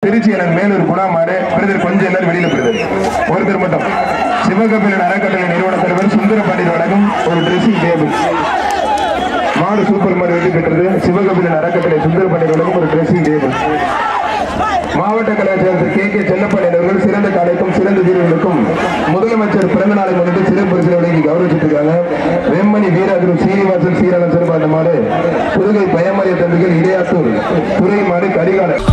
திருச்சி அண்ணன் மேலூர் குணா மாடு பிரதர் கொஞ்சம் எல்லாரும் வெளியில போயிடுது ஒருத்தர் மட்டும் சிவகபிலன் அறக்கட்டளை நிறுவன தலைவர் சுந்தர பாண்டியன் வழங்கும் ஒரு ட்ரெஸ்ஸிங் டேபிள் மாடு சூப்பர் மாடு வெற்றி பெற்றது சிவகபிலன் அறக்கட்டளை சுந்தர பாண்டியன் வழங்கும் ஒரு ட்ரெஸ்ஸிங் டேபிள் மாவட்ட கலாச்சாரத்தில் கே செல்லப்பாண்டியன் அவர்கள் சிறந்த காலைக்கும் சிறந்த வீரர்களுக்கும் முதலமைச்சர் பிறந்த நாளை முன்னிட்டு சிறப்பு பரிசு வழங்கி கௌரவிச்சிட்டு இருக்காங்க. வெம்மணி வீராகுரு சீனிவாசன் சீராளன் சிறப்பாண்ட மாடு புதுகை பயமறிய தம்பிகள் இடையாத்தூர் துறை மாடு கரிகாலன்